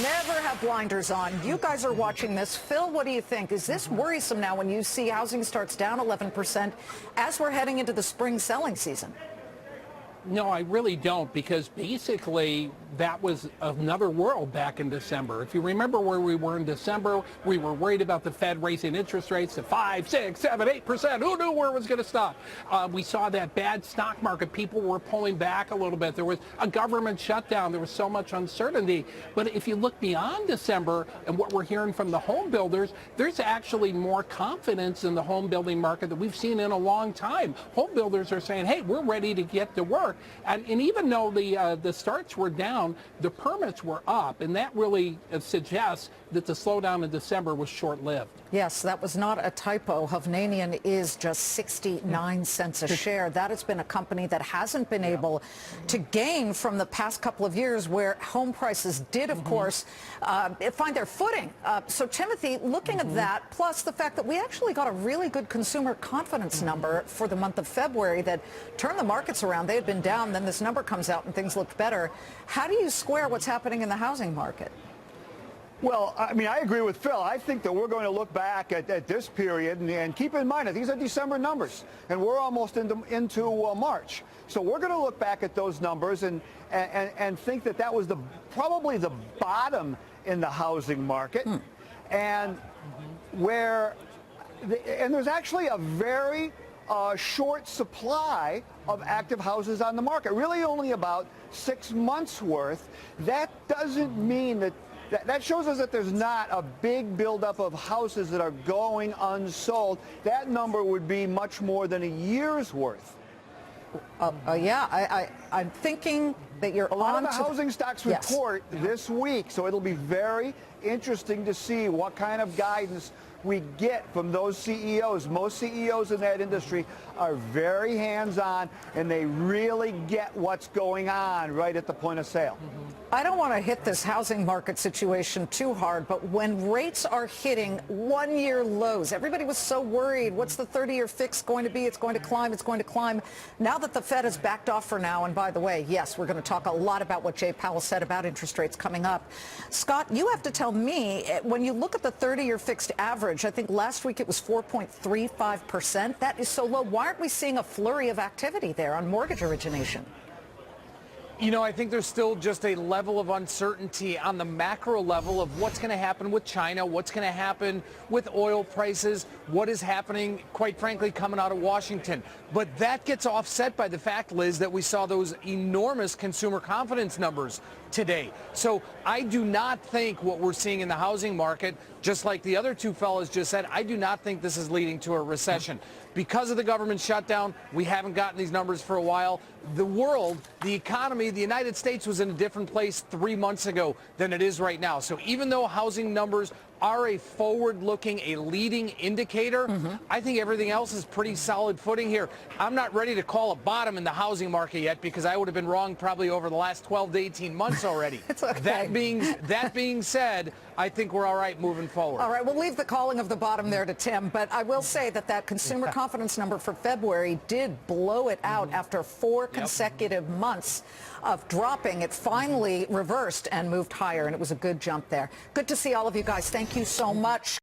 never have blinders on. You guys are watching this. Phil, what do you think? Is this worrisome now when you see housing starts down 11% as we're heading into the spring selling season? No, I really don't, because basically that was another world back in December. If you remember where we were in December, we were worried about the Fed raising interest rates to 5, 6, 7, 8%. Who knew where it was going to stop? We saw that bad stock market. People were pulling back a little bit. There was a government shutdown. There was so much uncertainty. But if you look beyond December and what we're hearing from the home builders, there's actually more confidence in the home building market that we've seen in a long time. Home builders are saying, hey, we're ready to get to work. And even though the starts were down, the permits were up, and that really suggests that the slowdown in December was short-lived. Yes, that was not a typo. Hovnanian is just 69 cents a share. That has been a company that hasn't been able to gain from the past couple of years, where home prices did, of course, find their footing. So, Timothy, looking at that, plus the fact that we actually got a really good consumer confidence number for the month of February that turned the markets around. They had been down, then this number comes out and things looked better. How do you square what's happening in the housing market? Well, I mean, I agree with Phil. I think that we're going to look back at this period and keep in mind that these are December numbers, and we're almost into March. So we're going to look back at those numbers and think that that was probably the bottom in the housing market, and there's actually a very short supply of active houses on the market, really only about 6 months worth. That doesn't mean that shows us that there's not a big buildup of houses that are going unsold. That number would be much more than a year's worth. Yeah, I'm thinking that you're a lot of the housing stocks report this week, so it'll be very interesting to see what kind of guidance we get from those CEOs. Most CEOs in that industry are very hands-on, and they really get what's going on right at the point of sale. I don't want to hit this housing market situation too hard, but when rates are hitting one-year lows, everybody was so worried. What's the 30-year fix going to be? It's going to climb. It's going to climb. Now that the Fed has backed off for now, and by the way, yes, we're going to talk a lot about what Jay Powell said about interest rates coming up. Scott, you have to tell me, when you look at the 30-year fixed average, I think last week it was 4.35%. That is so low. Why aren't we seeing a flurry of activity there on mortgage origination? You know, I think there's still just a level of uncertainty on the macro level of what's going to happen with China, what's going to happen with oil prices, what is happening, quite frankly, coming out of Washington. But that gets offset by the fact, Liz, that we saw those enormous consumer confidence numbers today. So I do not think what we're seeing in the housing market, just like the other two fellows just said, I do not think this is leading to a recession. Because of the government shutdown, we haven't gotten these numbers for a while. The world, the economy, the United States was in a different place 3 months ago than it is right now. So even though housing numbers are a forward-looking, a leading indicator, I think everything else is pretty solid footing here. I'm not ready to call a bottom in the housing market yet, because I would have been wrong probably over the last 12 to 18 months already. It's okay. That being said, I think we're all right moving forward. All right, we'll leave the calling of the bottom there to Tim, but I will say that consumer confidence number for February did blow it out after 4 consecutive months of dropping. It finally reversed and moved higher, and it was a good jump there. Good to see all of you guys. Thank you so much.